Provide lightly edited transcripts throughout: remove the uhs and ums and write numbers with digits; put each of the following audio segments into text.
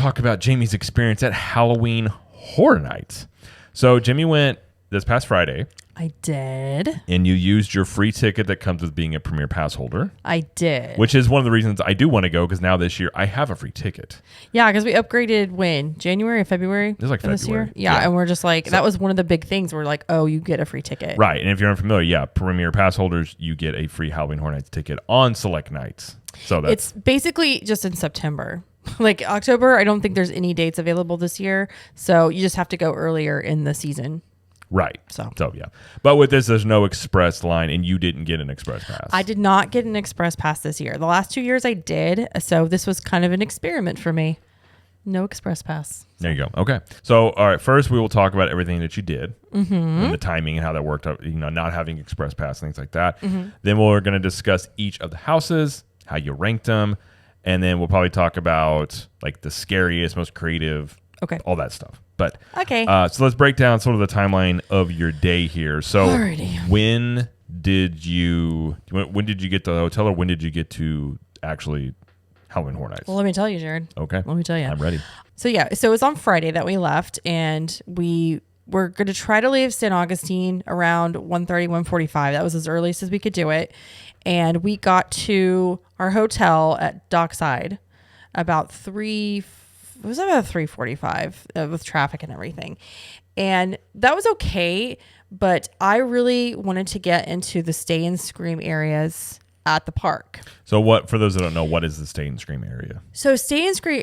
talk about Jamie's experience at Halloween Horror Nights. So Jamie went this past Friday. I did. And you used your free ticket that comes with being a Premier Pass holder. I did. Which is one of the reasons I do want to go, because now this year I have a free ticket. Yeah, because we upgraded when? January or February? It was like this February. year? Yeah, and we're just like, that was one of the big things. We're like, oh, you get a free ticket. Right. And if you're unfamiliar, Premier Pass holders, you get a free Halloween Horror Nights ticket on select nights. So it's basically just in September. Like October, I don't think there's any dates available this year. So you just have to go earlier in the season. Right. So yeah. But with this, there's no express line, and you didn't get an express pass. I did not get an express pass this year. The last 2 years I did. So this was kind of an experiment for me. No express pass. There you go. Okay. So, all right. First, we will talk about everything that you did and the timing and how that worked out, not having express pass, things like that. Then we're going to discuss each of the houses, how you ranked them. And then we'll probably talk about like the scariest, most creative, all that stuff. But okay. So let's break down sort of the timeline of your day here. So when did you get to the hotel, or when did you get to actually Halloween Horror Nights? Well, let me tell you, Jared. Okay. Let me tell you. I'm ready. So yeah, so it was on Friday that we left, and we were going to try to leave St. Augustine around 1:30, 1:45. That was as earliest as we could do it. And we got to our hotel at Dockside about 3:45 with traffic and everything. And that was okay, but I really wanted to get into the Stay and Scream areas at the park. So what, for those that don't know, what is the Stay and Scream area? So Stay and Scream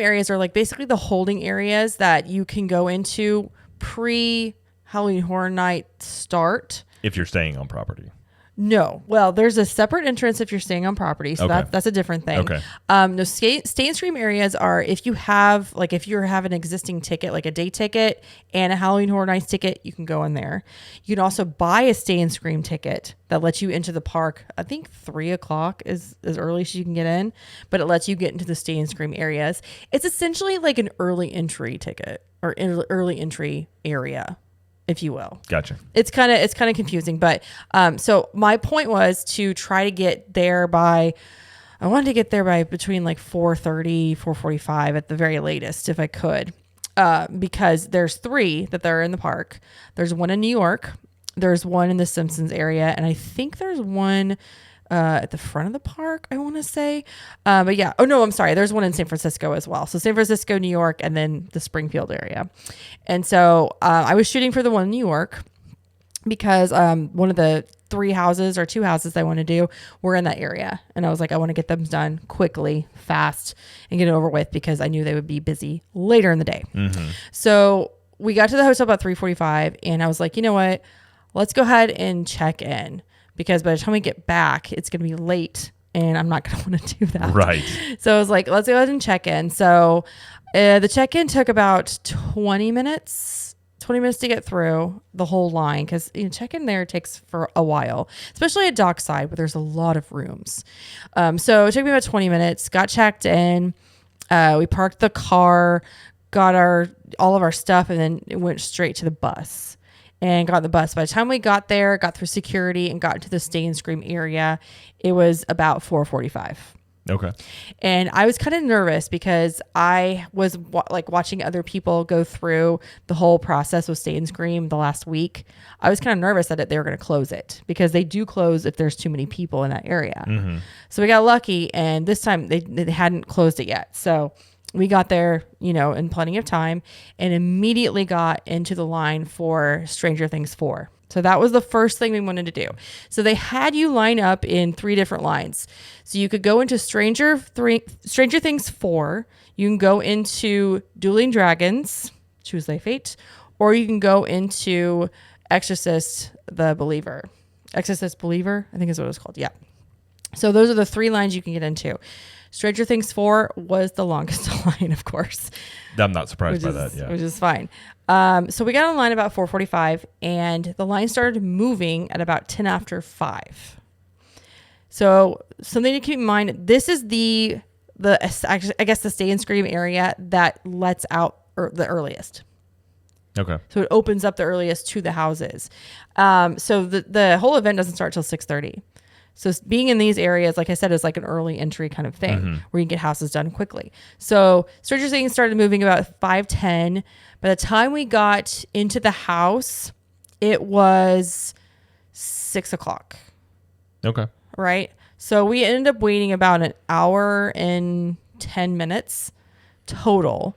areas are like basically the holding areas that you can go into pre-Halloween Horror Night start. If you're staying on property. No. Well, there's a separate entrance if you're staying on property. So that's a different thing. Okay. No, Stay and Scream areas are if you have an existing ticket, like a day ticket and a Halloween Horror Nights ticket, you can go in there. You can also buy a Stay and Scream ticket that lets you into the park. I think 3:00 is as early as you can get in, but it lets you get into the Stay and Scream areas. It's essentially like an early entry ticket or early entry area, if you will. Gotcha. It's kind of confusing, but so my point was to try to get there by between like 4:30, 4:45 at the very latest, if I could, because there's 3 that are in the park. There's one in New York, there's one in the Simpsons area, and I think there's one at the front of the park, I want to say. But yeah. Oh, no, I'm sorry. There's one in San Francisco as well. So San Francisco, New York, and then the Springfield area. And so I was shooting for the one in New York because one of the 3 houses or 2 houses I want to do were in that area. And I was like, I want to get them done quickly, fast, and get it over with because I knew they would be busy later in the day. So we got to the hotel about 3:45, and I was like, you know what? Let's go ahead and check in. Because by the time we get back, it's going to be late and I'm not going to want to do that. Right. So I was like, let's go ahead and check in. So the check-in took about 20 minutes to get through the whole line. Because check-in there takes for a while, especially at Dockside where there's a lot of rooms. So it took me about 20 minutes, got checked in. We parked the car, got all of our stuff, and then it went straight to the bus. And got on the bus. By the time we got there, got through security, and got into the Stay and Scream area, it was about 4:45. Okay. And I was kind of nervous because I was watching other people go through the whole process with Stay and Scream the last week. I was kind of nervous that they were going to close it because they do close if there's too many people in that area. So we got lucky, and this time they hadn't closed it yet. So we got there, in plenty of time and immediately got into the line for Stranger Things 4. So that was the first thing we wanted to do. So they had you line up in 3 different lines. So you could go into Stranger Things 4. You can go into Dueling Dragons, Choose Thy Fate, or you can go into Exorcist Believer, I think is what it's called. Yeah. So those are the 3 lines you can get into. Stranger Things 4 was the longest line, of course. I'm not surprised by that, yeah. Which is fine. So we got on line about 4:45, and the line started moving at about 10 after 5. So something to keep in mind, this is the Stay and Scream area that lets out the earliest. Okay. So it opens up the earliest to the houses. So the whole event doesn't start till 6:30. So being in these areas, like I said, is like an early entry kind of thing where you can get houses done quickly. So Stranger Things started moving about 5:10. By the time we got into the house, it was 6 o'clock. Okay. Right. So we ended up waiting about an hour and 10 minutes total.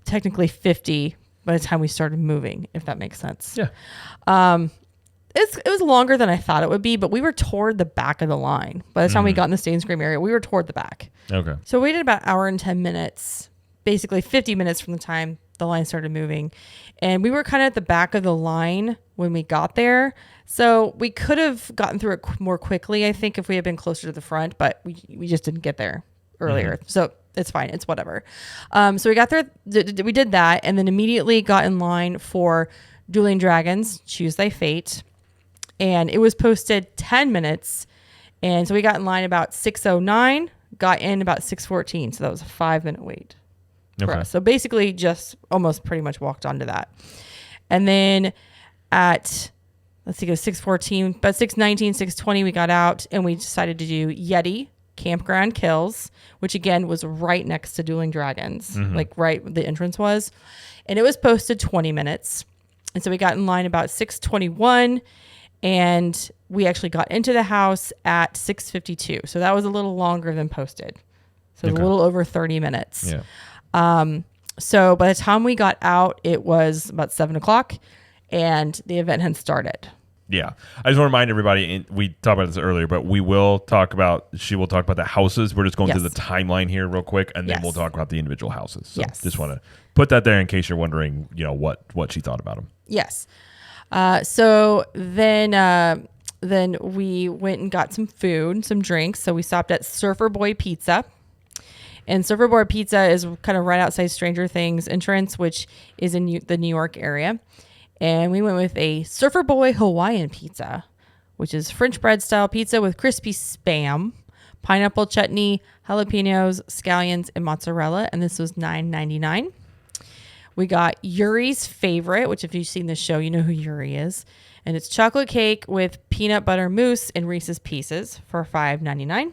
Technically 50 by the time we started moving, if that makes sense. Yeah. It was longer than I thought it would be, but we were toward the back of the line. By the time we got in the Stay and Scream area, we were toward the back. Okay. So we waited about an hour and 10 minutes, basically 50 minutes from the time the line started moving. And we were kind of at the back of the line when we got there. So we could have gotten through it more quickly, I think, if we had been closer to the front, but we just didn't get there earlier. So it's fine. It's whatever. So we got there. We did that and then immediately got in line for Dueling Dragons, Choose Thy Fate. And it was posted 10 minutes. And so we got in line about 6:09, got in about 6:14. So that was a 5-minute wait for us. So basically just almost pretty much walked onto that. And then at, let's see, it was 6:14, but 6:19, 6:20, we got out and we decided to do Yeti Campground Kills, which again was right next to Dueling Dragons, like right the entrance was. And it was posted 20 minutes. And so we got in line about 6:21. And we actually got into the house at 6:52. So that was a little longer than posted. So it was a little over 30 minutes. Yeah. So by the time we got out, it was about 7 o'clock and the event had started. Yeah. I just want to remind everybody, and we talked about this earlier, but she will talk about the houses. We're just going through the timeline here real quick, and then we'll talk about the individual houses. So just want to put that there in case you're wondering, what she thought about them. Yes. So then we went and got some food, some drinks. So we stopped at Surfer Boy Pizza. And Surfer Boy Pizza is kind of right outside Stranger Things entrance, which is in the New York area. And we went with a Surfer Boy Hawaiian pizza, which is French bread style pizza with crispy Spam, pineapple chutney, jalapenos, scallions, and mozzarella. And this was $9.99. We got Yuri's Favorite, which if you've seen this show, you know who Yuri is. And it's chocolate cake with peanut butter mousse and Reese's Pieces for $5.99.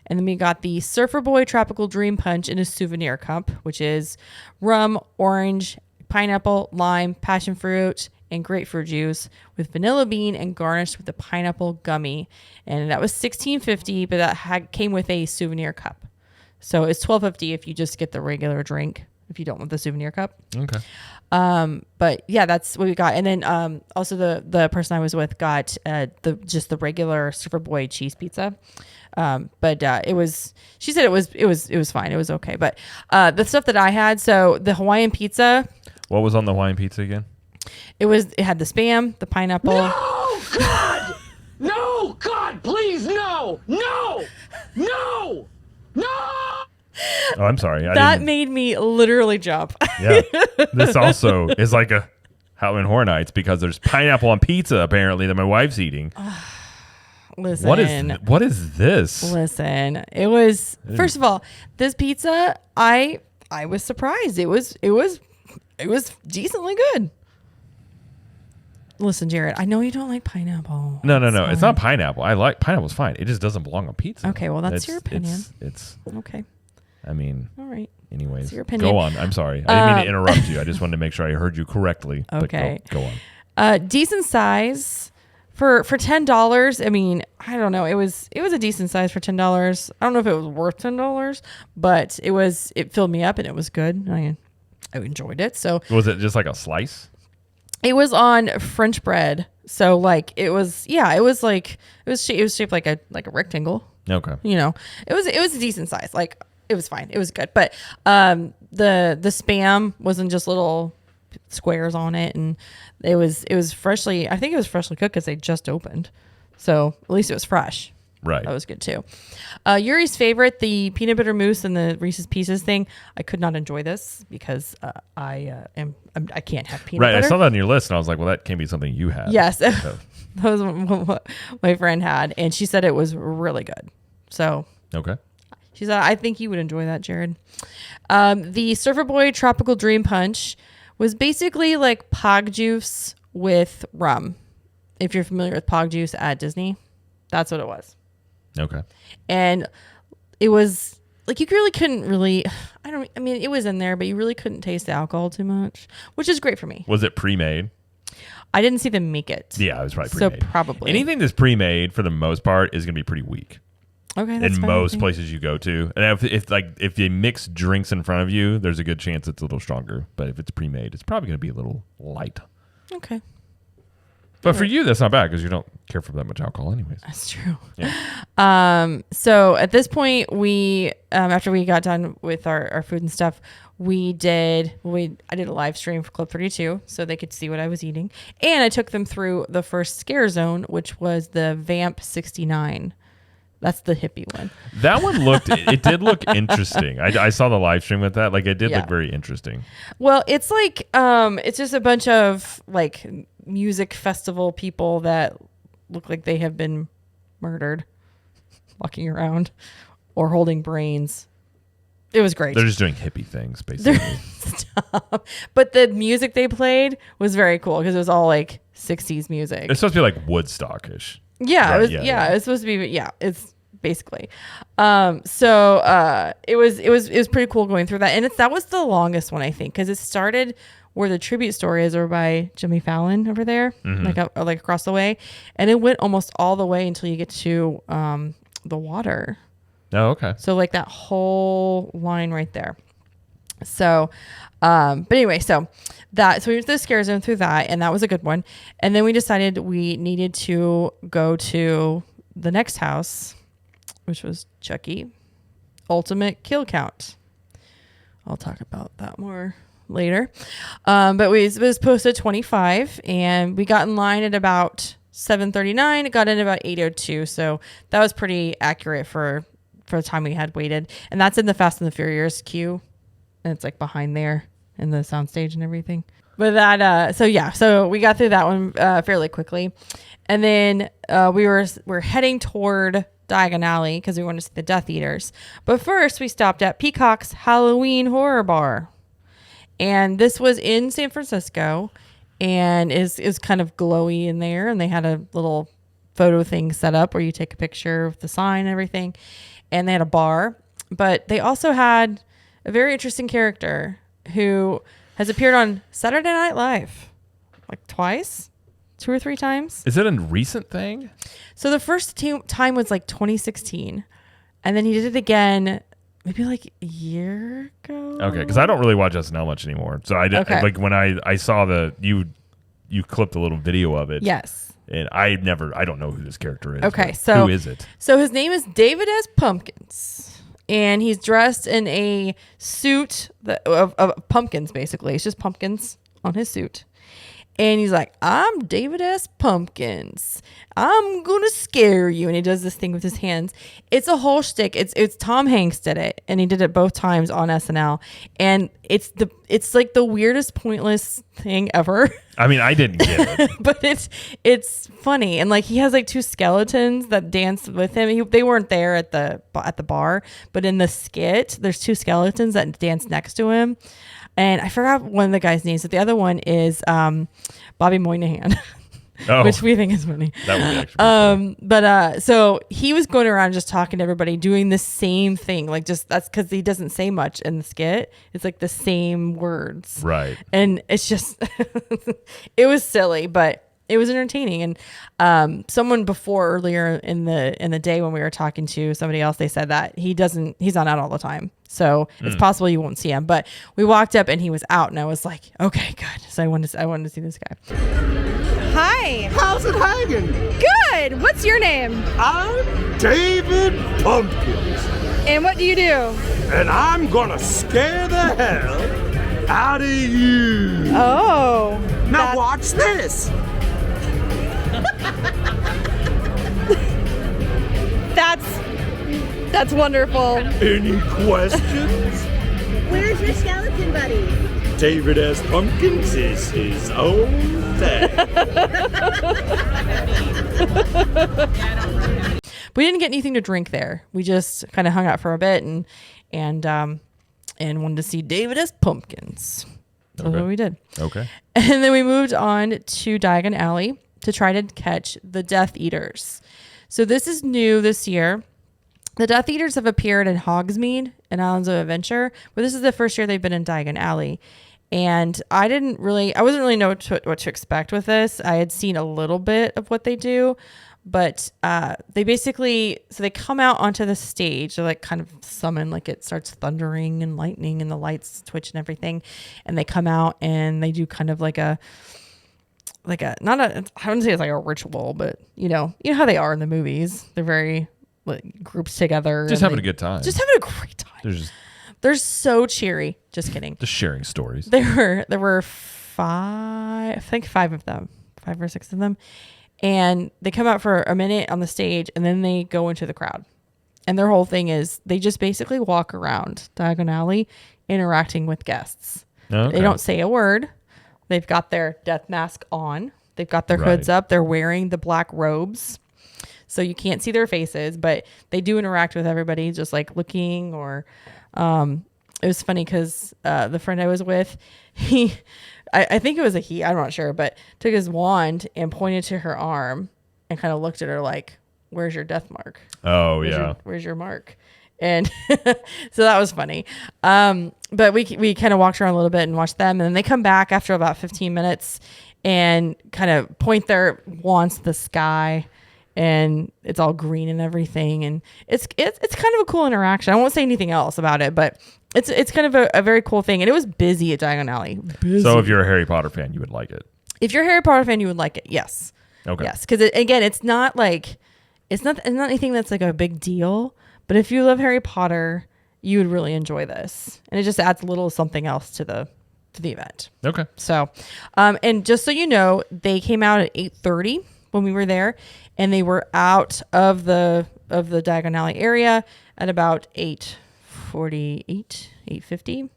And then we got the Surfer Boy Tropical Dream Punch in a souvenir cup, which is rum, orange, pineapple, lime, passion fruit, and grapefruit juice with vanilla bean and garnished with the pineapple gummy. And that was $16.50, but that came with a souvenir cup. So it's $12.50 if you just get the regular drink, if you don't want the souvenir cup. Okay. But yeah, that's what we got. And then also the person I was with got the regular Surfer Boy cheese pizza. But she said it was fine. It was okay. But the stuff that I had, so the Hawaiian pizza. What was on the Hawaiian pizza again? It had the Spam, the pineapple. No, God! No, God, please, no! No! No! No! Oh, I'm sorry. That made me literally jump. Yeah. This also is like a Halloween Horror Nights because there's pineapple on pizza apparently that my wife's eating. Listen. What is this? Listen. It was, first of all, this pizza, I was surprised. It was decently good. Listen, Jared, I know you don't like pineapple. No. It's not pineapple. Pineapple's fine. It just doesn't belong on pizza. Okay, well, that's your opinion. It's okay. I mean, all right. Anyways, that's your opinion. Go on. I'm sorry. I didn't mean to interrupt you. I just wanted to make sure I heard you correctly. Okay. Go on. Decent size for $10. I mean, I don't know. It was a decent size for $10. I don't know if it was worth $10, but it filled me up and it was good. I enjoyed it. So was it just like a slice? It was on French bread. So like it was shaped like a rectangle. Okay. It was a decent size. Like it was fine. It was good. But the Spam wasn't just little squares on it, and it was freshly, I think it was freshly cooked because they just opened. So at least it was fresh. Right. That was good too. Yuri's Favorite, the peanut butter mousse and the Reese's Pieces thing. I could not enjoy this because I can't have peanut butter. Right. I saw that on your list and I was like, well, that can't be something you have. Yes. So. That was what my friend had, and she said it was really good. So okay. She said, I think you would enjoy that, Jared. The Surfer Boy Tropical Dream Punch was basically like Pog juice with rum. If you're familiar with Pog juice at Disney. That's what it was. Okay. And it was like you really couldn't really. I mean, it was in there, but you really couldn't taste the alcohol too much, which is great for me. Was it pre-made? I didn't see them make it. Yeah, it was probably So pre-made. probably. Anything that's pre-made for the most part is going to be pretty weak. Okay, that's in fine with most me. places you go to. And if they mix drinks in front of you, there's a good chance it's a little stronger. But if it's pre-made, it's probably going to be a little light. Okay, But for you, that's not bad because you don't care for that much alcohol anyways. that's true. Yeah. So at this point, we after we got done with our food and stuff, I did a live stream for Club 32 so they could see what I was eating, and I took them through the first scare zone, which was the Vamp 69. That's the hippie one. That one it did look interesting. I saw the live stream with that. Like, it did Yeah. look very interesting. Well, it's like it's just a bunch of like music festival people that look like they have been murdered, walking around or holding brains. It was great. They're just doing hippie things, basically. Stop. But the music they played was very cool because it was all like 60s music. It's supposed to be like Woodstock-ish. Yeah, Right, it was. yeah, Yeah, yeah. it's supposed to be. Yeah, it's basically. So it was pretty cool going through that, and that was the longest one I think because it started where the tribute story is over by Jimmy Fallon over there, like across the way, and it went almost all the way until you get to the water. Oh, okay. So like that whole line right there. So, but anyway, so we went to the scare zone through that, and that was a good one. And then we decided we needed to go to the next house, which was Chucky Ultimate Kill Count. I'll talk about that more later. But it was posted 25, and we got in line at about 7:39. It got in about 8:02, so that was pretty accurate for the time we had waited. And that's in the Fast and the Furious queue. And it's like behind there in the soundstage and everything. But that, so we got through that one fairly quickly. And then we're heading toward Diagon Alley because we wanted to see the Death Eaters. But first we stopped at Peacock's Halloween Horror Bar. And this was in San Francisco and is kind of glowy in there. And they had a little photo thing set up where you take a picture of the sign and everything. And they had a bar, but they also had a very interesting character who has appeared on Saturday Night Live like twice, 2 or 3 times. Is it a recent thing? So the first time was like 2016, and then he did it again maybe like a year ago. Okay, because I don't really watch SNL much anymore. So Okay. like when I saw you clipped a little video of it. Yes. And I don't know who this character is. Okay, but so who is it? So his name is David S. Pumpkins, and he's dressed in a suit of pumpkins. Basically, it's just pumpkins on his suit, and he's like, "I'm David S. Pumpkins. I'm gonna scare you." And he does this thing with his hands. It's a whole shtick. It's Tom Hanks did it, and he did it both times on SNL, and it's like the weirdest, pointless thing ever. I mean, I didn't get it. But it's funny, and like he has like 2 skeletons that dance with him. They weren't there at the bar, but in the skit, there's 2 skeletons that dance next to him, and I forgot one of the guys' names, but the other one is Bobby Moynihan, Oh, which we think is funny. that would be actually But so he was going around just talking to everybody, doing the same thing, like just that's because he doesn't say much in the skit. It's like the same words, right. and it's just it was silly, but it was entertaining. And someone before earlier in the day when we were talking to somebody else, they said that he's not out all the time, so it's possible you won't see him. But we walked up and he was out, and I was like, okay, good. So I wanted to see this guy. Hi. How's it hanging? Good. What's your name? I'm David Pumpkins, And what do you do? and I'm gonna scare the hell out of you. Oh. Now watch this. That's wonderful. Any questions? Where's your skeleton buddy? David S. Pumpkins is his own thing. We didn't get anything to drink there. We just kind of hung out for a bit and wanted to see David S. Pumpkins. So that's Okay. what we did. Okay. And then we moved on to Diagon Alley to try to catch the Death Eaters. So this is new this year. The Death Eaters have appeared in Hogsmeade and Islands of Adventure, but this is the first year they've been in Diagon Alley. And I wasn't really know what to expect with this. I had seen a little bit of what they do, but they basically, so they come out onto the stage, they like kind of summon, like it starts thundering and lightning and the lights twitch and everything. And they come out and they do kind of like I wouldn't say it's like a ritual, but you know how they are in the movies. They're very like groups together. Just having a good time. Just having a great time. They're so cheery. Just kidding. Just sharing stories. There were five of them, 5 or 6 of them. And they come out for a minute on the stage and then they go into the crowd. And their whole thing is they just basically walk around Diagon Alley interacting with guests. Okay. They don't say a word. They've got their death mask on. They've got their hoods up. They're wearing the black robes. So you can't see their faces, but they do interact with everybody, just like looking or it was funny because the friend I was with, I think it was a he, I'm not sure, but took his wand and pointed to her arm and kind of looked at her like, where's your death mark? Oh, Where's your mark? And so that was funny. But we kind of walked around a little bit and watched them. And then they come back after about 15 minutes and kind of point their wands to the sky. And it's all green and everything. And it's kind of a cool interaction. I won't say anything else about it, but it's kind of a very cool thing. And it was busy at Diagon Alley. Busy. So if you're a Harry Potter fan, you would like it. If you're a Harry Potter fan, you would like it. Yes. Okay. Yes. Because again, it's not anything that's like a big deal. But if you love Harry Potter, you would really enjoy this. And it just adds a little something else to the event. Okay. So, and just so you know, they came out at 8:30 when we were there, and they were out of the Diagon Alley area at about 8:48, 8:50.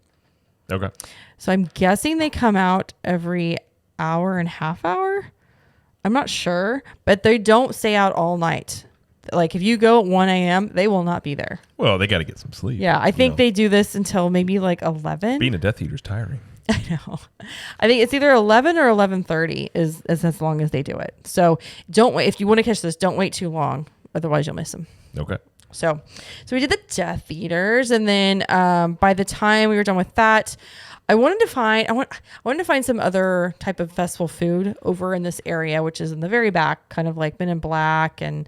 Okay. So I'm guessing they come out every hour and half hour. I'm not sure, but they don't stay out all night. Like if you go at 1 a.m., they will not be there. Well, they got to get some sleep. Yeah, I think they do this until maybe like 11. Being a Death Eater is tiring. I know. I think it's either 11 or 11:30 is as long as they do it. So don't wait. If you want to catch this, don't wait too long. Otherwise, you'll miss them. Okay. So we did the Death Eaters, and then by the time we were done with that, I wanted to find some other type of festival food over in this area, which is in the very back, kind of like Men in Black and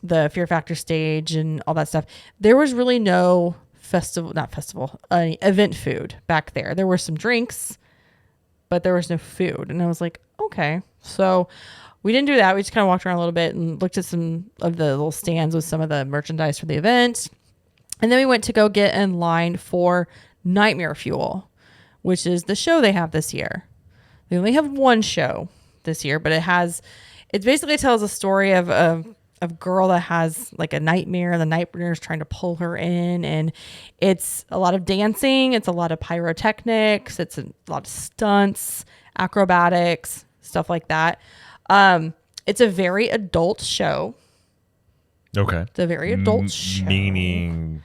the Fear Factor stage and all that stuff. There was really no event food back there. There were some drinks, but there was no food. And I was like, okay. So we didn't do that. We just kind of walked around a little bit and looked at some of the little stands with some of the merchandise for the event. And then we went to go get in line for Nightmare Fuel, which is the show they have this year. They only have one show this year, but it basically tells a story of a girl that has like a nightmare. The nightmare is trying to pull her in, and it's a lot of dancing. It's a lot of pyrotechnics. It's a lot of stunts, acrobatics, stuff like that. It's a very adult show. Okay. It's a very adult show. Meaning?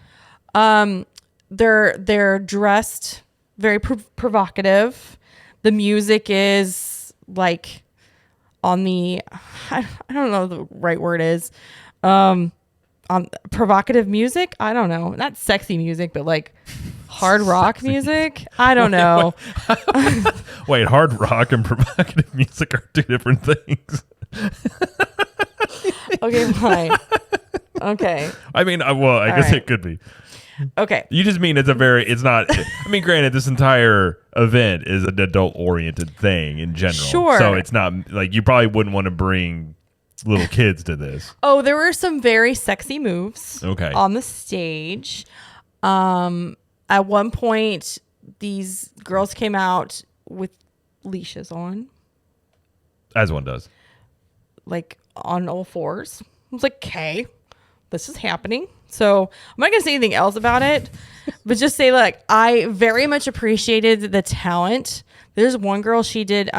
They're dressed very provocative. The music is like on the, I don't know the right word is, on provocative music. I don't know, not sexy music, but like hard rock music. I don't know. Wait, hard rock and provocative music are two different things. Okay, fine. Okay. I mean, I guess right. it could be. Okay. You just mean it's not, I mean, granted, this entire event is an adult oriented thing in general. Sure. So it's not like you probably wouldn't want to bring little kids to this. Oh, there were some very sexy moves Okay. on the stage. At one point, these girls came out with leashes on, As one does. like on all fours. I was like, okay, this is happening. So I'm not going to say anything else about it, but just say, like, I very much appreciated the talent. There's one girl, she did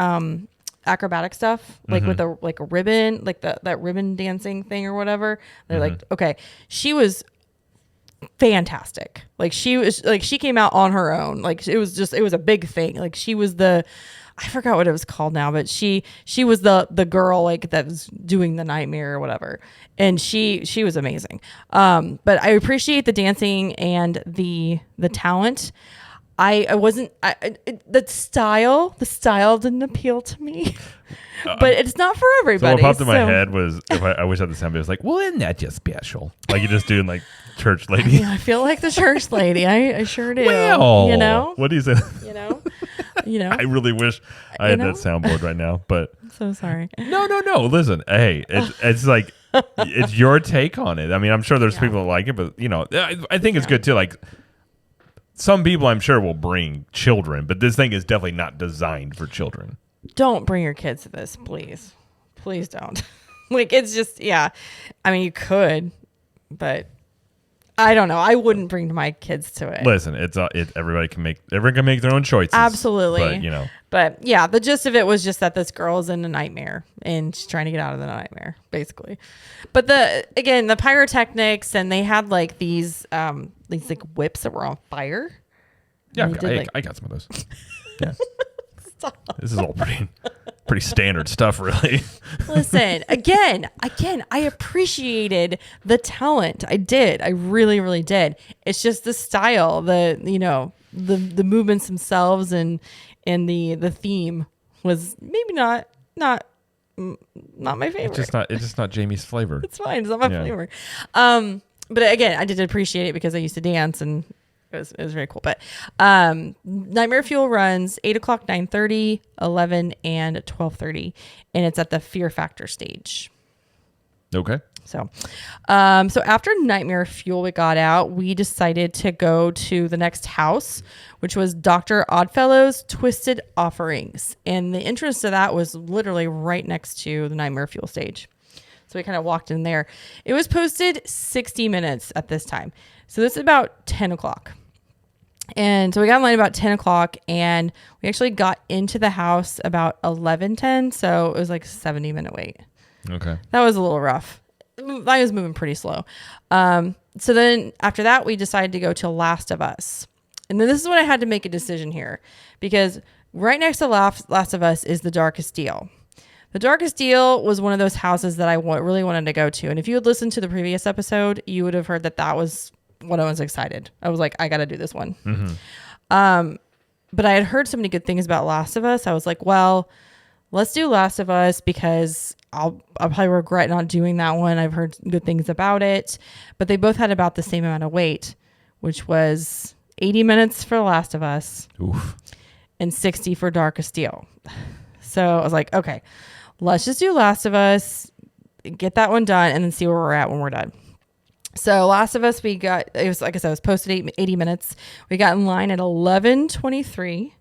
acrobatic stuff, like with a ribbon, like that ribbon dancing thing or whatever. They're like, okay, she was fantastic. Like she came out on her own. Like it was a big thing. Like she was I forgot what it was called now, but she was the girl like that was doing the nightmare or whatever, and she was amazing. But I appreciate the dancing and the talent. The style didn't appeal to me, but it's not for So everybody. what popped in my head was, I wish I had the sound, but it was like, well, isn't that just special? Like you're just doing like church lady. Yeah, I feel like the church lady. I sure do. Well, you know, what do you say? you know. I really wish I had that soundboard right now, but I'm so sorry. no. Listen, hey, it's like it's your take on it. I mean, I'm sure there's people that like it, but I think it's good too. Like some people, I'm sure, will bring children, but this thing is definitely not designed for children. Don't bring your kids to this, please. Please don't. Like it's just I mean, you could, but I don't know. I wouldn't bring my kids to it. Listen, everyone can make their own choices. Absolutely. But But yeah, the gist of it was just that this girl is in a nightmare and she's trying to get out of the nightmare, basically. But the pyrotechnics, and they had like these like whips that were on fire. yeah, And they did, I got some of those. Yeah. This is all pretty standard stuff, really. Listen, again, I appreciated the talent. I did. I really, really did. It's just the style, the movements themselves and the theme was maybe not my favorite. It's just not Jamie's flavor. It's fine. It's not my flavor. But again, I did appreciate it because I used to dance and it was very cool. But Nightmare Fuel runs 8 o'clock, 9:30, 11, and 12:30. And it's at the Fear Factor stage. Okay. So after Nightmare Fuel we got out, we decided to go to the next house, which was Dr. Oddfellow's Twisted Offerings. And the entrance to that was literally right next to the Nightmare Fuel stage. So we kind of walked in there. It was posted 60 minutes at this time. So this is about 10 o'clock. And so we got in line about 10 o'clock and we actually got into the house about 11:10. So it was like a 70-minute wait. Okay. That was a little rough. I was moving pretty slow. So then after that, we decided to go to Last of Us. And then this is when I had to make a decision here, because right next to Last of Us is The Darkest Deal. The Darkest Deal was one of those houses that I really wanted to go to. And if you had listened to the previous episode, you would have heard that was when I was excited. I was like, I got to do this one. Mm-hmm. But I had heard so many good things about Last of Us. I was like, well, let's do Last of Us because I'll probably regret not doing that one. I've heard good things about it, but they both had about the same amount of wait, which was 80 minutes for Last of Us. Oof. And 60 for Darkest Deal. So I was like, okay, let's just do Last of Us, get that one done, and then see where we're at when we're done. So Last of Us, it was, like I said, it was posted 80 minutes. We got in line at 11:23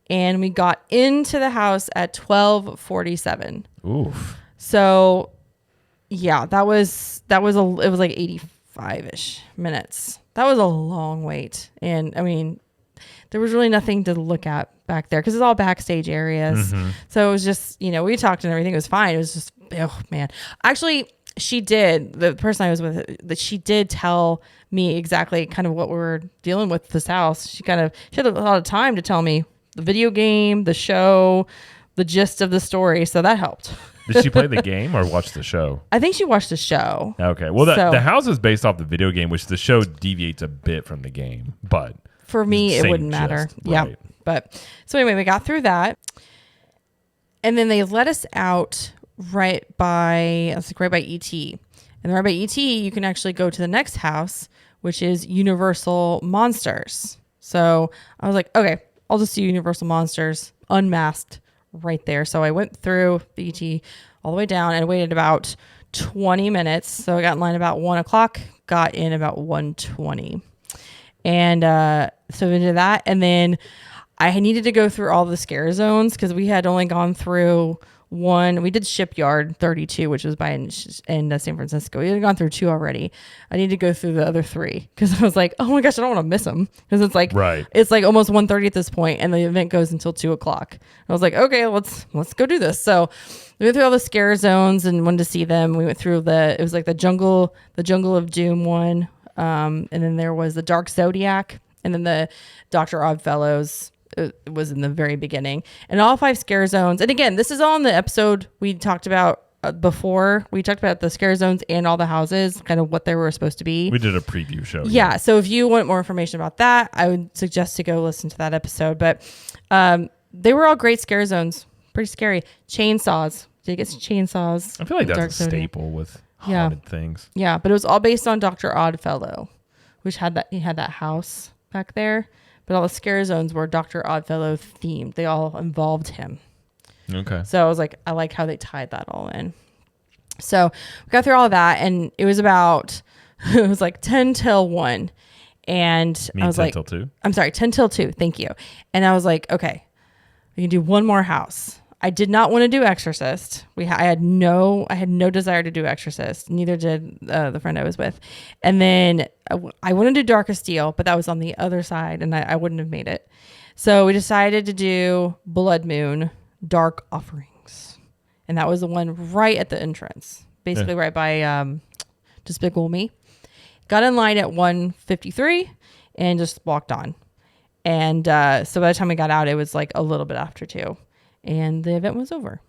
and we got into the house at 12:47. Oof. So yeah, it was like 85-ish minutes. That was a long wait. And I mean, there was really nothing to look at back there because it's all backstage areas. Mm-hmm. So it was just, we talked and everything. It was fine. It was just, oh man. Actually, the person I was with, that she did tell me exactly kind of what we were dealing with this house. She had a lot of time to tell me the video game, the show, the gist of the story. So that helped. Did she play the game or watch the show? I think she watched the show. Okay. Well, the house is based off the video game, which the show deviates a bit from the game, but for me, it wouldn't matter. Right. Yeah. But so anyway, we got through that. And then they let us out right by ET. And right by ET, you can actually go to the next house, which is Universal Monsters. So I was like, okay, I'll just do Universal Monsters unmasked right there. So I went through the ET all the way down and waited about 20 minutes. So I got in line about 1 o'clock, got in about 1:20. And so we did that. And then I needed to go through all the scare zones because we had only gone through one. We did Shipyard 32, which was in San Francisco. We had gone through 2 already. I need to go through the other 3 because I was like, oh my gosh, I don't want to miss them because it's like It's like almost 1:30 at this point, and the event goes until 2 o'clock. I was like, okay, let's go do this. So we went through all the scare zones and wanted to see them. We went through it was like the Jungle of Doom one, and then there was the Dark Zodiac, and then the Dr. Oddfellow's It was in the very beginning. And all 5 scare zones. And again, this is all in the episode we talked about before. We talked about the scare zones and all the houses, kind of what they were supposed to be. We did a preview show. Yeah. So if you want more information about that, I would suggest to go listen to that episode. But they were all great scare zones. Pretty scary. Chainsaws. Did you get some chainsaws? I feel like in that's a Dark Zodiac? staple with Yeah. haunted things. Yeah, but it was all based on Dr. Oddfellow, which he had that house back there. But all the scare zones were Dr. Oddfellow themed. They all involved him. Okay. So I was like, I like how they tied that all in. So we got through all of that, and it was about, it was like 10 till 1. And Me I was 10 like, till 2. I'm sorry, 10 till 2. Thank you. And I was like, okay, we can do one more house. I did not want to do Exorcist. I had no desire to do Exorcist. Neither did the friend I was with. And then I wanted to do Dark of Steel, but that was on the other side, and I wouldn't have made it. So we decided to do Blood Moon, Dark Offerings, and that was the one right at the entrance, basically right by Despicable Me. Got in line at 1:53 and just walked on. And so by the time we got out, it was like a little bit after 2. And the event was over.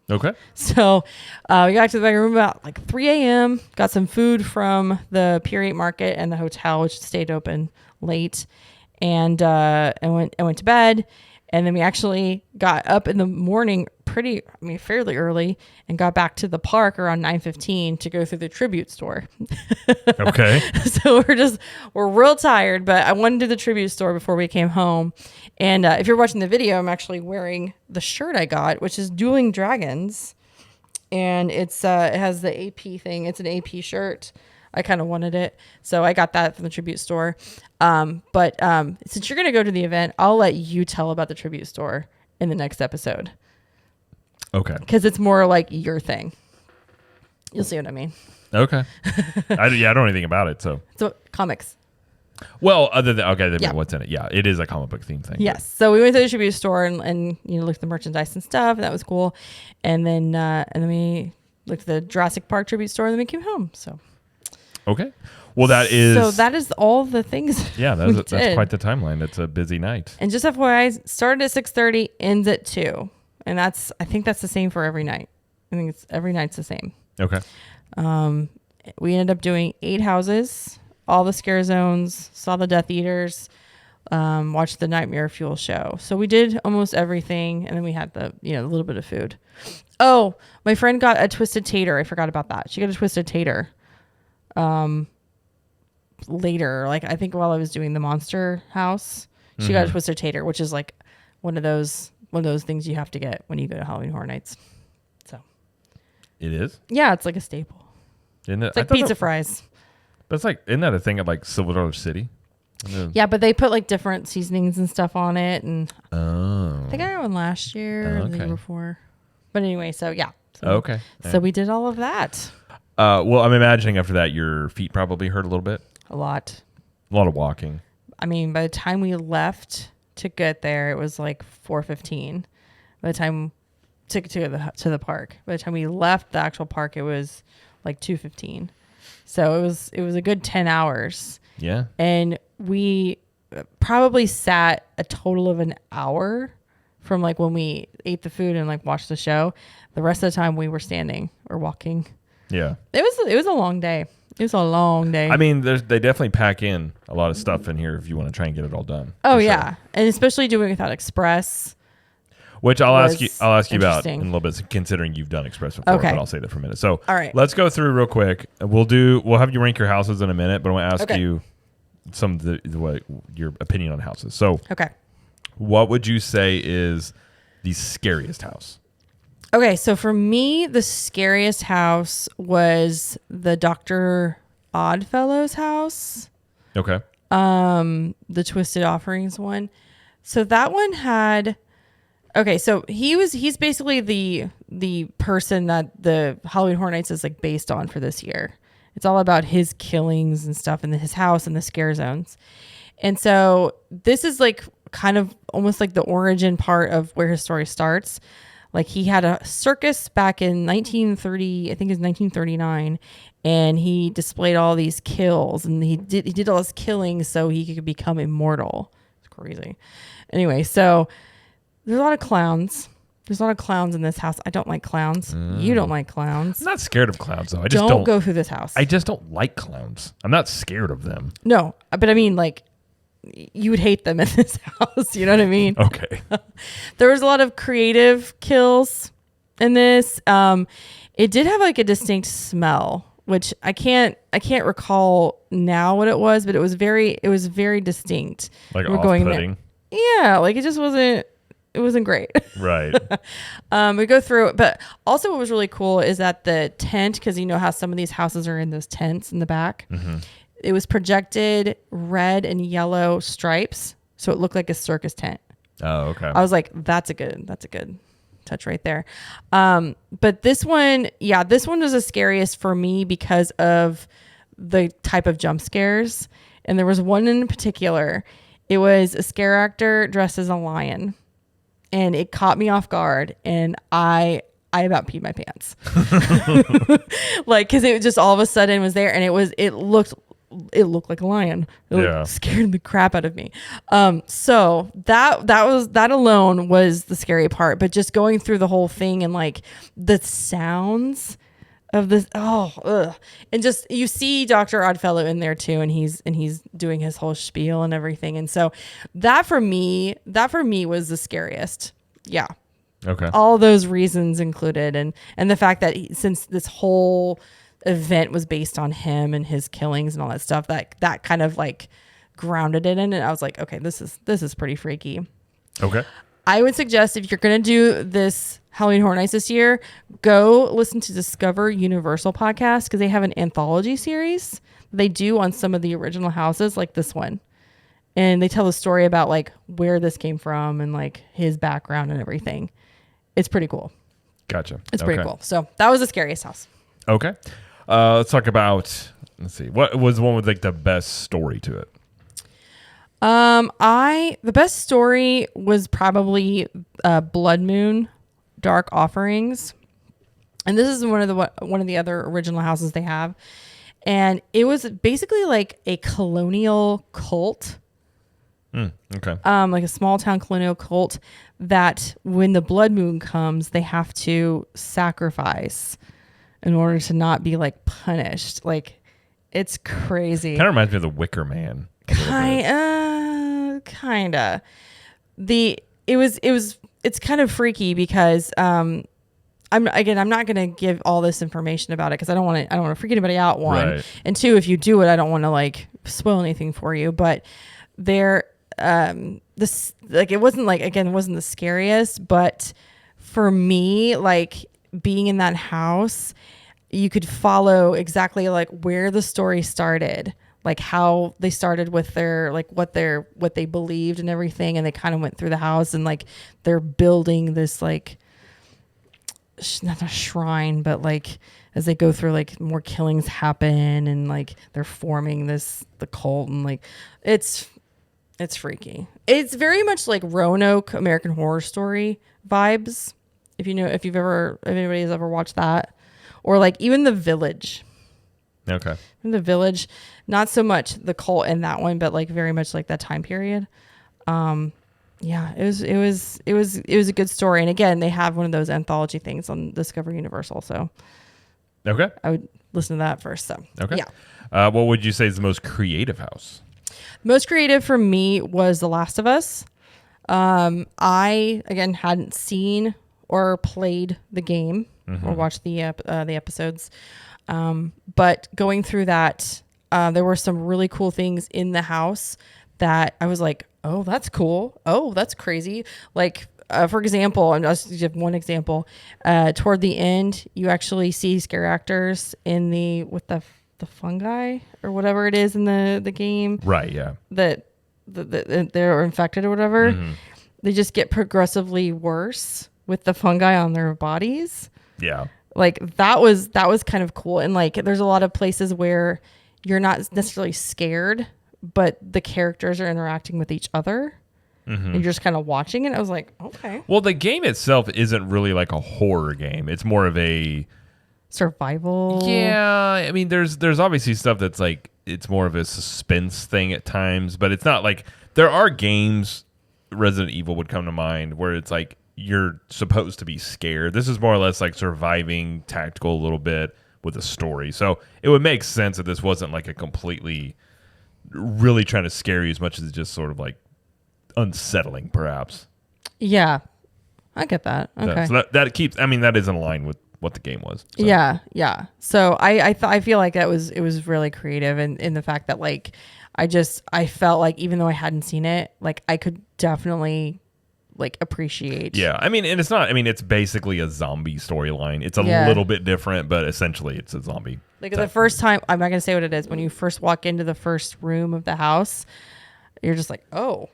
Okay. So we got to the back room about like 3 a.m. Got some food from the Pier 8 Market and the hotel, which stayed open late. And went to bed. And then we actually got up in the morning fairly early, and got back to the park around 9:15 to go through the tribute store. Okay. So we're real tired, but I wanted to do the tribute store before we came home. And if you're watching the video, I'm actually wearing the shirt I got, which is Dueling Dragons. And it has the AP thing. It's an AP shirt. I kind of wanted it. So I got that from the tribute store. But since you're going to go to the event, I'll let you tell about the tribute store in the next episode. Okay. Because it's more like your thing. You'll see what I mean. Okay. I don't know anything about it, so. So comics. Well, Yeah. what's in it? Yeah, it is a comic book theme thing. Yes. So we went to the tribute store and looked at the merchandise and stuff. And that was cool. And then we looked at the Jurassic Park tribute store, and then we came home. So. Okay. Well, that is all the things. Yeah, we that's did. quite the timeline. It's a busy night. And just FYI, started at 6:30, ends at 2. And I think that's the same for every night. I think it's every night's the same. Okay. We ended up doing 8 houses, all the scare zones, saw the Death Eaters, watched the Nightmare Fuel show. So we did almost everything, and then we had a little bit of food. Oh, my friend got a Twisted Tater. I forgot about that. She got a Twisted Tater later, like I think while I was doing the Monster House, she got a Twisted Tater, which is like one of those things you have to get when you go to Halloween Horror Nights. So It is? yeah, it's like a staple. Isn't it? It's like pizza fries. But it's like, isn't that a thing at like Silver Dollar City? Yeah, but they put like different seasonings and stuff on it, and Oh. I think I got one last year or the year Okay. before. But anyway, so yeah. So, Okay. So we did all of that. Well, I'm imagining after that your feet probably hurt a little bit. A lot. A lot of walking. I mean, by the time we left to get there, it was like 4:15. By the time to the park, by the time we left the actual park, it was like 2:15. So it was a good 10 hours. Yeah. And we probably sat a total of an hour from like when we ate the food and like watched the show. The rest of the time we were standing or walking. Yeah. It was a long day. It was a long day. I mean, they definitely pack in a lot of stuff in here if you want to try and get it all done. oh for sure. yeah, and especially doing without Express. Which I'll ask was you about in interesting. a little bit, considering you've done Express before. Okay. But I'll say that for a minute. So All right. let's go through real quick. We'll have you rank your houses in a minute, but I want to ask Okay. you some of your opinion on houses. So Okay. what would you say is the scariest house? Okay, so for me, the scariest house was the Dr. Oddfellow's house. Okay. The Twisted Offerings one. So that one had so he's basically the person that the Halloween Horror Nights is like based on for this year. It's all about his killings and stuff in his house and the scare zones. And so this is like kind of almost like the origin part of where his story starts. Like he had a circus back in 1930, I think it was 1939, and he displayed all these kills, and he did all his killings so he could become immortal. It's crazy. Anyway, so there's a lot of clowns. There's a lot of clowns in this house. I don't like clowns. You don't like clowns. I'm not scared of clowns though. I just Don't go through this house. I just don't like clowns. I'm not scared of them. No, but I mean, like, you would hate them in this house. You know what I mean? Okay. There was a lot of creative kills in this. It did have like a distinct smell, which I can't recall now what it was, but it was very distinct. Like We're going there. off-putting. Yeah, like it wasn't great. Right. We go through it, but also what was really cool is that the tent, because you know how some of these houses are in those tents in the back. Mm-hmm. It was projected red and yellow stripes, so it looked like a circus tent. Oh, okay. I was like, that's a good touch right there. But this one was the scariest for me because of the type of jump scares. And there was one in particular. It was a scare actor dressed as a lion. And it caught me off guard, and I about peed my pants. Like, cause it just all of a sudden was there, and it looked like a lion. It scared the crap out of me. So that alone was the scary part, but just going through the whole thing and like the sounds of this, and just, you see Dr. Oddfellow in there too, and he's doing his whole spiel and everything. And so that for me was the scariest. Yeah. Okay. All those reasons included. And the fact that since this whole event was based on him and his killings and all that stuff, that kind of like grounded it in it. I was like, okay, this is pretty freaky. Okay. I would suggest, if you're going to do this Halloween Horror Nights this year, go listen to Discover Universal podcast, because they have an anthology series they do on some of the original houses, like this one. And they tell the story about like where this came from and like his background and everything. It's pretty cool. Gotcha. It's pretty cool. So that was the scariest house. Okay. Let's talk about, let's see, what was the one with like the best story to it? The best story was probably Blood Moon Dark Offerings. And this is one of the other original houses they have. And it was basically like a colonial cult. Okay. Like a small town colonial cult that when the blood moon comes, they have to sacrifice in order to not be like punished. Like, it's crazy. Kind of reminds me of the Wicker Man. Kinda. It's kind of freaky because I'm not going to give all this information about it because I don't want to freak anybody out, one. Right. And two, if you do it, I don't want to like spoil anything for you, but it wasn't the scariest, but for me, like, being in that house, you could follow exactly like where the story started, like how they started with their, like what they believed and everything. And they kind of went through the house and like they're building this, like, not a shrine, but like as they go through, like more killings happen and like they're forming the cult, and like it's freaky. It's very much like Roanoke American Horror Story vibes. If anybody's ever watched that, or like even The Village. Okay. In The Village, not so much the cult in that one, but like very much like that time period. Yeah, it was a good story. And again, they have one of those anthology things on Discover Universal. So okay, I would listen to that first. So okay. Yeah. What would you say is the most creative house? Most creative for me was The Last of Us. I again hadn't seen or played the game or watched the episodes, but going through that, there were some really cool things in the house that I was like, oh, that's cool. Oh, that's crazy. Like, for example, and I'll just give one example. Toward the end, you actually see scare actors with the fungi or whatever it is in the game. Right. Yeah. That they're infected or whatever. They just get progressively worse with the fungi on their bodies. Yeah. Like that was kind of cool. And like, there's a lot of places where you're not necessarily scared, but the characters are interacting with each other. And you're just kind of watching it. I was like, okay. Well, the game itself isn't really like a horror game. It's more of a survival. Yeah. I mean, there's obviously stuff that's like, it's more of a suspense thing at times, but it's not like There are games, Resident Evil would come to mind, where it's like you're supposed to be scared. This is more or less like surviving, tactical a little bit with a story. So it would make sense that this wasn't like a completely really trying to scare you as much as it's just sort of like unsettling, perhaps. Yeah, I get that. Okay. So that keeps. I mean, that is in line with what the game was. So. Yeah. So I feel like it was really creative in the fact that like I felt like even though I hadn't seen it, like I could definitely like appreciate. Yeah, I mean, and it's not. I mean, it's basically a zombie storyline. It's a little bit different, but essentially, it's a zombie. Like the first time, I'm not gonna say what it is. When you first walk into the first room of the house, you're just like, oh,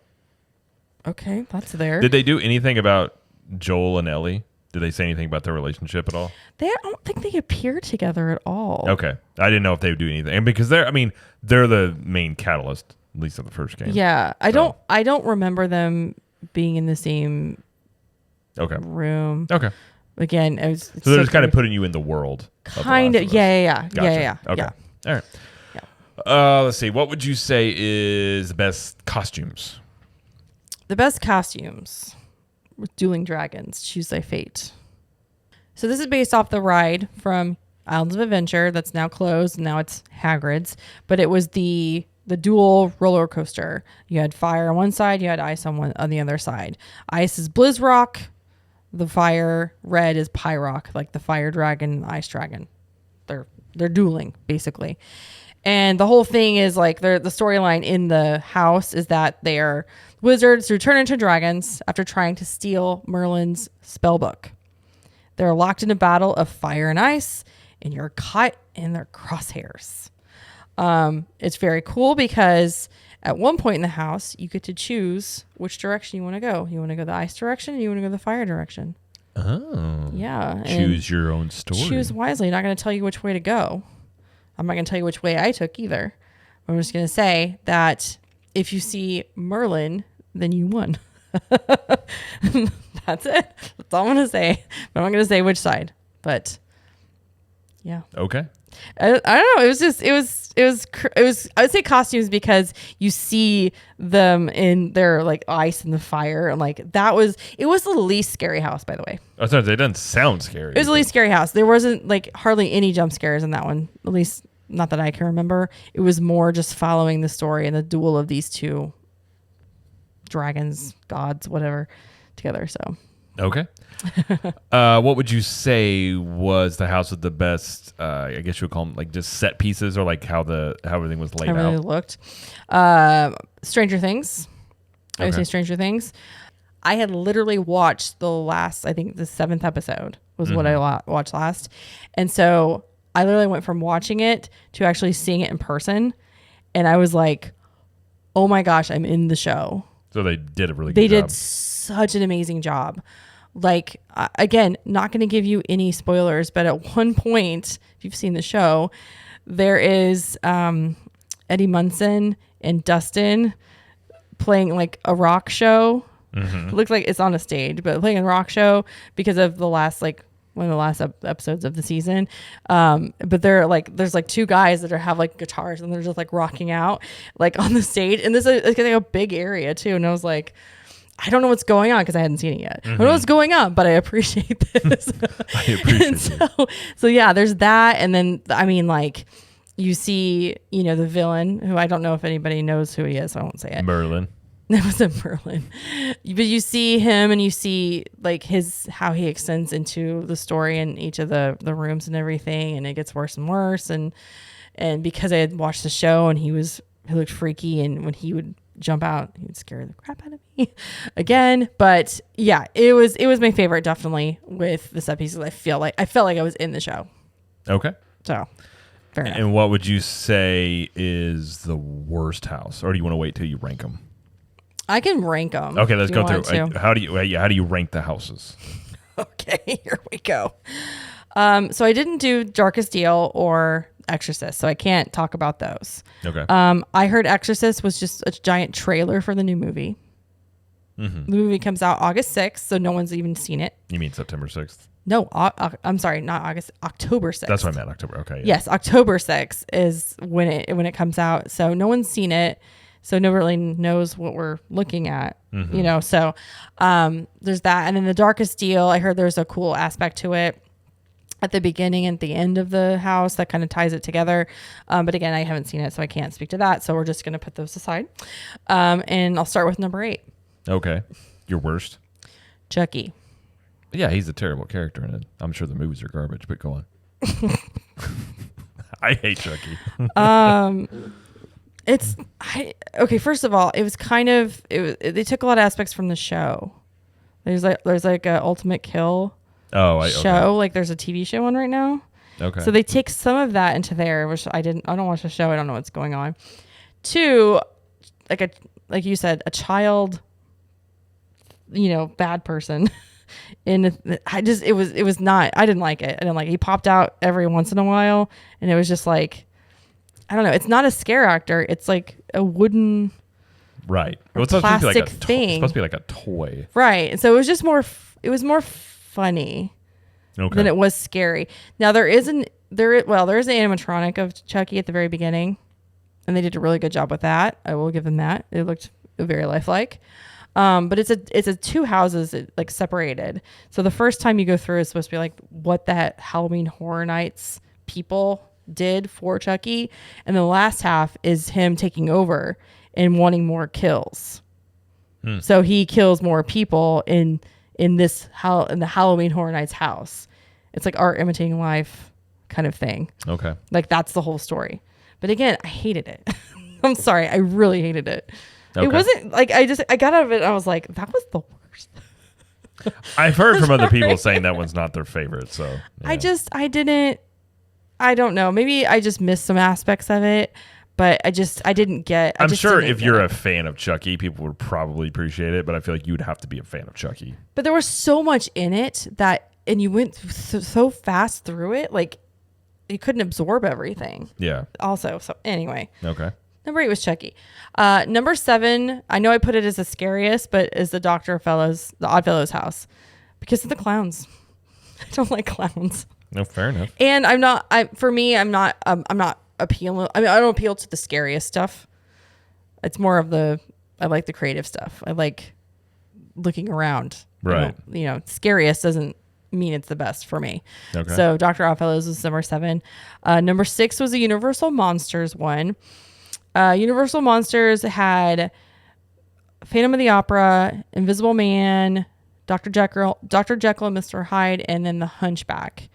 okay, that's there. Did they do anything about Joel and Ellie? Did they say anything about their relationship at all? I don't think they appear together at all. Okay, I didn't know if they would do anything, and because they're the main catalyst, at least of the first game. Yeah, I don't remember them being in the same room. Okay. Again, so they're just kind of putting you in the world. Kind of. Yeah. Gotcha. Yeah. Okay. Yeah. All right. Yeah. Let's see. What would you say is the best costumes? The best costumes with Dueling Dragons, Choose Thy Fate. So this is based off the ride from Islands of Adventure that's now closed. Now it's Hagrid's, but it was the dual roller coaster. You had fire on one side, you had ice on the other side. Ice is Blizzrock. The fire red is Pyrock, like the fire dragon, ice dragon. They're dueling basically. And the whole thing is like the storyline in the house is that they are wizards who turn into dragons after trying to steal Merlin's spell book. They're locked in a battle of fire and ice, and you're caught in their crosshairs. It's very cool because at one point in the house, you get to choose which direction you want to go. You want to go the ice direction, or you want to go the fire direction. Oh. Yeah. Choose your own story. Choose wisely. I'm not going to tell you which way to go. I'm not going to tell you which way I took either. I'm just going to say that if you see Merlin, then you won. That's it. That's all I'm going to say. But I'm not going to say which side. But yeah. Okay. I don't know. It was I would say costumes because you see them in their like ice and the fire and like it was the least scary house, by the way. Oh, sorry, it doesn't sound scary. It was the least scary house. There wasn't like hardly any jump scares in that one. At least not that I can remember. It was more just following the story and the duel of these two dragons, gods, whatever, together. So okay. What would you say was the house with the best? I guess you would call them like just set pieces, or like how everything was laid how really out. Looked. Stranger Things. I would say Stranger Things. I had literally watched the 7th episode was what I watched last, and so I literally went from watching it to actually seeing it in person, and I was like, "Oh my gosh, I'm in the show." So they did a really good job. They did such an amazing job. Like, again, not going to give you any spoilers, but at one point, if you've seen the show, there is Eddie Munson and Dustin playing like a rock show. Mm-hmm. It looks like it's on a stage, but playing a rock show because of the last, like, one of the last episodes of the season. But they're like, there's like two guys that have like guitars and they're just like rocking out like on the stage. And this is like a big area too. And I was like, I don't know what's going on because I hadn't seen it yet. I don't know what's going on, but I appreciate this. I appreciate it. So yeah, there's that. And then, I mean, like you see, the villain who I don't know if anybody knows who he is. So I won't say it. Merlin. That was a Merlin. But you see him and you see like how he extends into the story in each of the rooms and everything. And it gets worse and worse. And because I had watched the show and he looked freaky, and when he would jump out, he would scare the crap out of me again. But yeah, it was my favorite, definitely, with the set pieces. I felt like I was in the show. Okay. So fair enough. And what would you say is the worst house, or do you want to wait till you rank them? I can rank them. Okay, let's go through. How do you rank the houses? Okay, here we go. So I didn't do Darkest Deal or Exorcist, so I can't talk about those. Okay. I heard Exorcist was just a giant trailer for the new movie. Mm-hmm. The movie comes out August 6th, so no one's even seen it. You mean September 6th? No, I'm sorry, not August. October 6th. That's what I meant. October. Okay. Yeah. Yes, October 6th is when it comes out. So no one's seen it. so nobody really knows what we're looking at, Mm-hmm. you know. So there's that. And then the Darkest Deal, I heard there's a cool aspect to it at the beginning and the end of the house that kind of ties it together. But again, I haven't seen it, so I can't speak to that. So we're just going to put those aside. And I'll start with number 8. Okay. Your worst? Chucky. Yeah, he's a terrible character in it. I'm sure the movies are garbage, but go on. I hate Chucky. Okay, first of all, it was kind of, they took a lot of aspects from the show. There's like a Ultimate Kill show. Like there's a TV show on right now. Okay. So they take some of that into there, which I don't watch the show. I don't know what's going on. 2, like you said, a child, bad person. And I didn't like it. He popped out every once in a while, and it was just like, I don't know. It's not a scare actor. It's like a wooden, right. Or It's supposed to be like plastic thing. It's supposed to be like a toy. Right. And so it was just more. It was more funny than it was scary. Now there is an animatronic of Chucky at the very beginning, and they did a really good job with that. I will give them that. It looked very lifelike. But it's a 2 houses like separated. So the first time you go through is supposed to be like what that Halloween Horror Nights people did for Chucky, and the last half is him taking over and wanting more kills. So he kills more people in the Halloween Horror Nights house. It's like art imitating life kind of thing. Okay, like that's the whole story. But again, I hated it. I'm sorry, I really hated it. Okay. It wasn't like I got out of it and I was like, that was the worst. I've heard from other people saying that one's not their favorite. So yeah. I don't know. Maybe I just missed some aspects of it, but I didn't get. I'm sure if you're a fan of Chucky, people would probably appreciate it, but I feel like you'd have to be a fan of Chucky. But there was so much in it and you went so fast through it, like you couldn't absorb everything. Yeah. Also, so anyway. Okay. Number 8 was Chucky. Number 7, I know I put it as the scariest, but is the the Oddfellows house, because of the clowns. I don't like clowns. No, fair enough. And I'm not appealing. I mean, I don't appeal to the scariest stuff. It's more of I like the creative stuff. I like looking around. Right. Scariest doesn't mean it's the best for me. Okay. So Dr. Oddfellows was number 7. Number 6 was a Universal Monsters one. Universal Monsters had Phantom of the Opera, Invisible Man, Dr. Jekyll and Mr. Hyde, and then the Hunchback.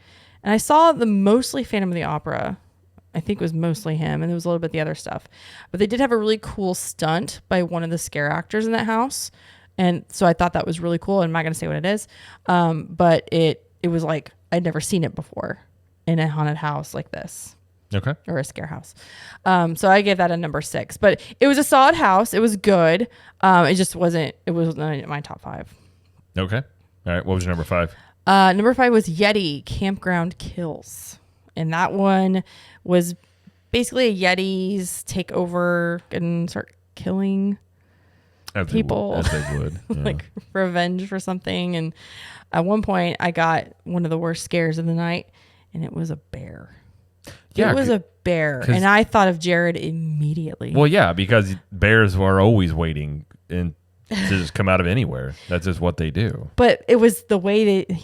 And I saw mostly Phantom of the Opera. I think it was mostly him, and there was a little bit of the other stuff. But they did have a really cool stunt by one of the scare actors in that house. And so I thought that was really cool. I'm not going to say what it is. But it was like I'd never seen it before in a haunted house like this. Okay. Or a scare house. So I gave that a number 6. But it was a solid house. It was good. It wasn't in my top 5. Okay. All right. What was your number 5? Number 5 was Yeti Campground Kills. And that one was basically a Yeti's take over and start killing people. As they would. Yeah. Like revenge for something. And at one point I got one of the worst scares of the night, and it was a bear. Yeah, it was a bear, and I thought of Jared immediately. Well, yeah, because bears are always waiting to just come out of anywhere. That's just what they do. But it was the way that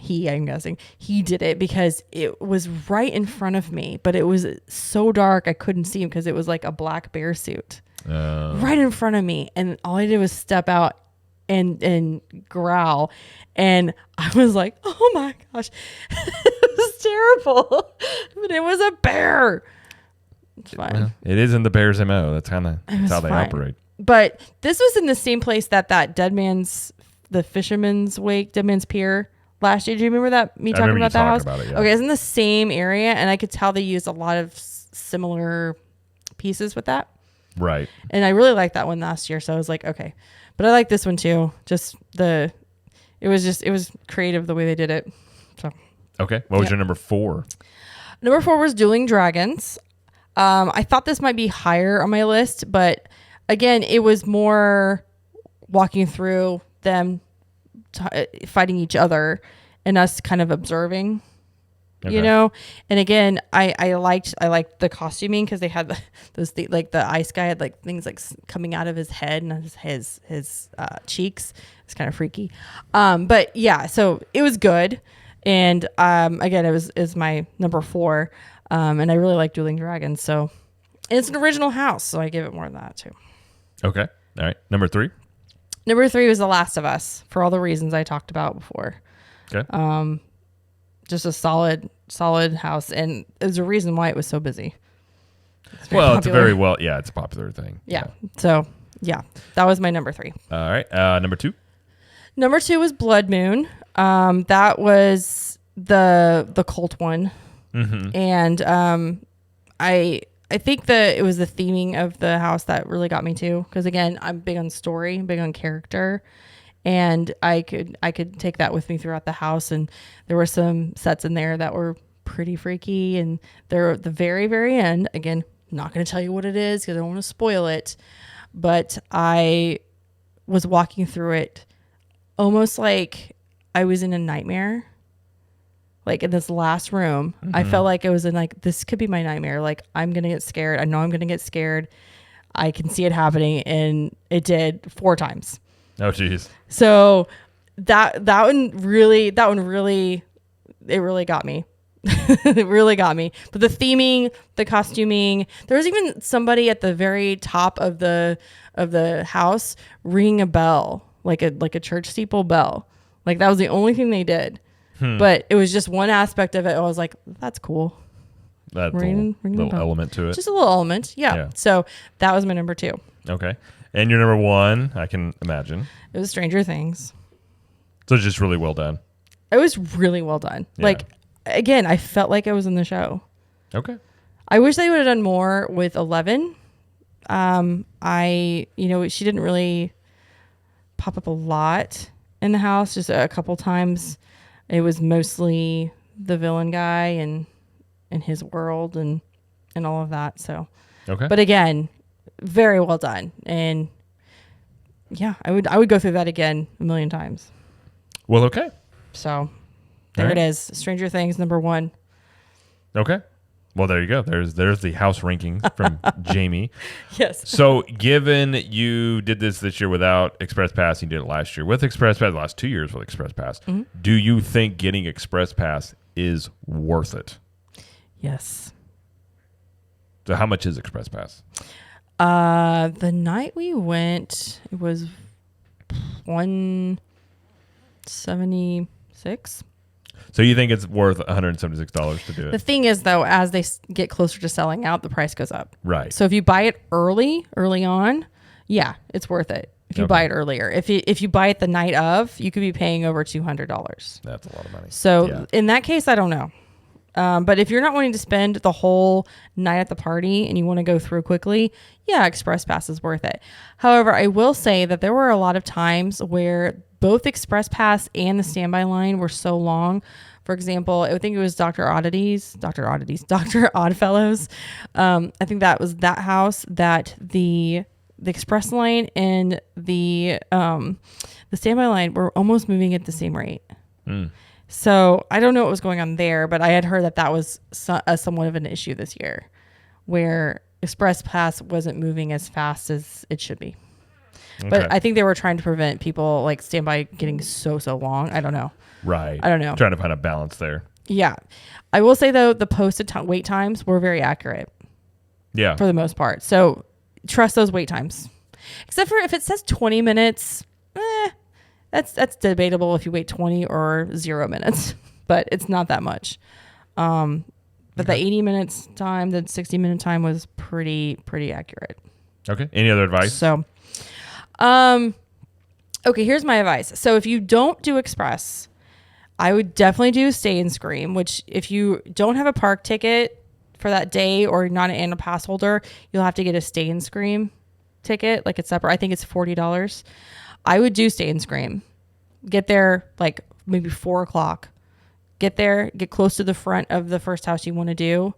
I'm guessing, he did it, because it was right in front of me, but it was so dark I couldn't see him because it was like a black bear suit right in front of me, and all I did was step out and growl, and I was like, oh my gosh. It was terrible, but it was a bear. It's fine. Well, it is in the bear's MO. That's how they operate. But this was in the same place that the Fisherman's Wake, Dead Man's Pier last year. Do you remember that? Me talking about that house? About it, yeah. Okay, it's in the same area, and I could tell they used a lot of similar pieces with that. Right. And I really liked that one last year, so I was like, okay. But I like this one too. It was creative the way they did it. So. Okay. What was your number 4? Number 4 was Dueling Dragons. I thought this might be higher on my list, but again, it was more walking through them fighting each other and us kind of observing Okay. you know. And again, I liked the costuming because they had like the ice guy had like things like coming out of his head and his cheeks. It's kind of freaky. But yeah, so it was good. And again, it was my number 4. And I really like Dueling Dragons. So and it's an original house, so I give it more than that too. Okay. All right. Number 3. Number 3 was The Last of Us for all the reasons I talked about before. Okay. Just a solid house, and there's a reason why it was so busy. It's very Well, popular. it's a popular thing. Yeah. So yeah, that was my number 3. All right. Number 2. Number 2 was Blood Moon. That was the cult one, and I think that it was the theming of the house that really got me too. Because again, I'm big on story, big on character, and I could take that with me throughout the house. And there were some sets in there that were pretty freaky, and they're at the very, very end. Again, not going to tell you what it is because I don't want to spoil it. But I was walking through it almost like I was in a nightmare. Like in this last room, I felt like it was in like, this could be my nightmare. Like I'm going to get scared. I know I'm going to get scared. I can see it happening. And it did 4 times. Oh, geez. So that one really, it really got me. It really got me. But the theming, the costuming, there was even somebody at the very top of the house ringing a bell, like a church steeple bell. Like that was the only thing they did. But it was just one aspect of it. I was like, that's cool. That's Ring a the little bell. element to it. Just a little element. Yeah. Yeah. So that was my number 2. Okay. And your number 1, I can imagine. It was Stranger Things. So it's just really well done. It was really well done. Yeah. Like, again, I felt like I was in the show. Okay. I wish they would have done more with 11. She didn't really pop up a lot in the house, just a couple times. It was mostly the villain guy and his world and all of that. So, Okay. but again, very well done. And yeah, I would go through that again a million times. Well, okay. So there All right. it is. Stranger Things, number 1. Okay. Well, there you go. There's the house ranking from Jamie. Yes. So, given you did this year without Express Pass, you did it last year with Express Pass, the last 2 years with Express Pass, do you think getting Express Pass is worth it? Yes. So, how much is Express Pass? The night we went, it was $176. So, you think it's worth $176 to do The it? thing is, though, as they get closer to selling out, the price goes up. Right. So if you buy it early on, yeah, it's worth it. If you Okay. buy it earlier, if you buy it the night of, you could be paying over $200. That's a lot of money. So Yeah. in that case, I don't know. But if you're not wanting to spend the whole night at the party and you want to go through quickly, yeah, Express Pass is worth it. However, I will say that there were a lot of times where both Express Pass and the standby line were so long. For example, I think it was Dr. Oddfellows. I think that was that house that the Express line and the standby line were almost moving at the same rate. So I don't know what was going on there, but I had heard that was somewhat of an issue this year, where Express Pass wasn't moving as fast as it should be. But Okay. I think they were trying to prevent people like standby getting so long. I don't know. Right. I don't know. Trying to find a balance there. Yeah, I will say though the posted wait times were very accurate Yeah. for the most part. So trust those wait times, except for if it says 20 minutes. That's debatable if you wait 20 or 0 minutes, but it's not that much. But the 80 minutes time, the 60-minute time was pretty accurate. Okay. Any other advice? So, okay, here's my advice. So if you don't do Express, I would definitely do Stay and Scream, which if you don't have a park ticket for that day or not an annual pass holder, you'll have to get a Stay and Scream ticket. Like it's separate. I think it's $40. I would do Stay and Scream. Get there like maybe 4:00. Get there, get close to the front of the first house you want to do,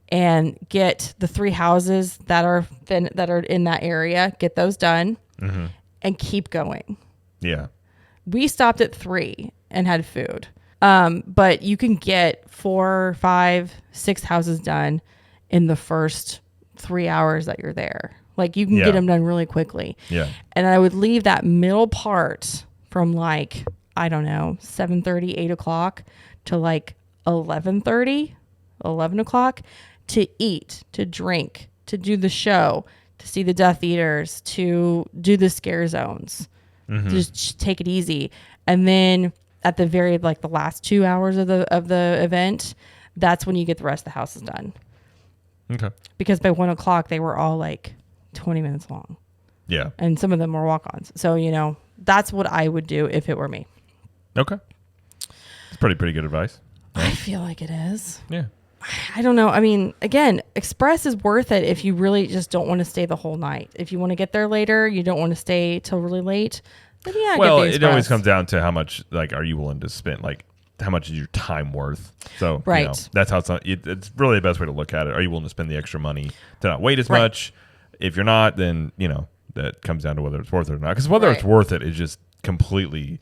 and get the 3 houses that are in that area. Get those done, and keep going. Yeah. We stopped at 3 and had food. But you can get 4, 5, 6 houses done in the first 3 hours that you're there. Like you can Yeah. get them done really quickly. Yeah. And I would leave that middle part from like, I don't know, 7:30, 8 o'clock to like 11:30, 11 o'clock to eat, to drink, to do the show, to see the Death Eaters, to do the scare zones. Just take it easy. And then at the very, like the last 2 hours of the event, that's when you get the rest of the houses done. Okay. Because by 1 o'clock, they were all like 20 minutes long. Yeah. And some of them were walk-ons. So, that's what I would do if it were me. Okay. It's pretty good advice. I feel like it is. Yeah. I don't know. I mean, again, Express is worth it if you really just don't want to stay the whole night. If you want to get there later, you don't want to stay till really late, then yeah, Well, get the it Express. always comes down to how much, like, are you willing to spend, like, how much is your time worth? So, Right. that's how it's really the best way to look at it. Are you willing to spend the extra money to not wait as Right. much? If you're not, then, that comes down to whether it's worth it or not. Because whether it's Right. worth it is just completely,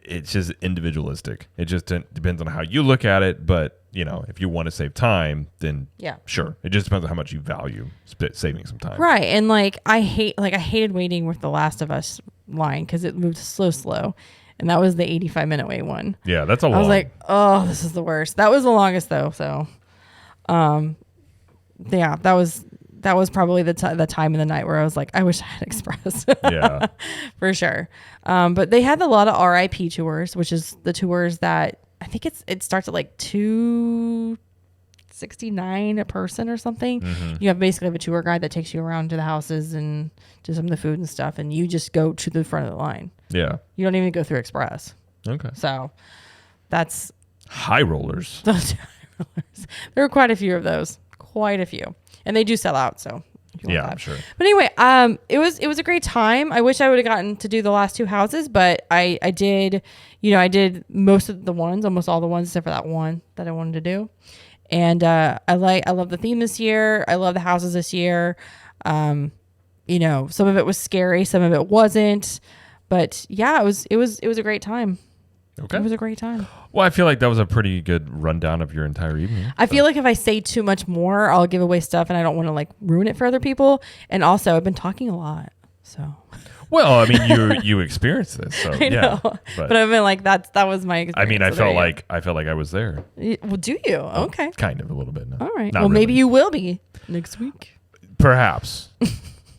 it's just individualistic. It just depends on how you look at it. But, if you want to save time, then Yeah. sure. It just depends on how much you value saving some time. Right. And I hated waiting with The Last of Us line because it moved slow. And that was the 85-minute wait one. Yeah, that's a lot. I was like, oh, this is the worst. That was the longest though. So, yeah, that was probably the time of the night where I was like, I wish I had Express. yeah. For sure. But they had a lot of RIP tours, which is the tours that I think it starts at like $269 a person or something. You basically have a tour guide that takes you around to the houses and to some of the food and stuff, and you just go to the front of the line. Yeah. You don't even go through Express. Okay. So that's High rollers. those rollers. There were quite a few of those, and they do sell out. So if you want Yeah, that. I'm sure. But anyway, it was a great time. I wish I would have gotten to do the last 2 houses, but I did. I did most of the ones, almost all the ones except for that one that I wanted to do. And I love the theme this year. I love the houses this year. Some of it was scary, some of it wasn't, but yeah, it was a great time. Okay. It was a great time. Well, I feel like that was a pretty good rundown of your entire evening. I feel like if I say too much more, I'll give away stuff, and I don't want to ruin it for other people. And also, I've been talking a lot, so. Well, I mean, you experienced this, so I yeah. know, but I've been like that was my experience. I mean, I so there felt like I was there. you go. Well, do you? Okay. Kind of a little bit. No. All right. Not Well, maybe really. you will be next week. Perhaps.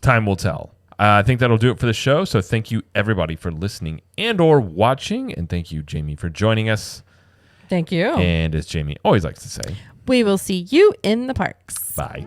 Time will tell. I think that'll do it for the show. So thank you everybody for listening and or watching, and thank you Jamie for joining us. Thank you. And as Jamie always likes to say, We will see you in the parks. bye.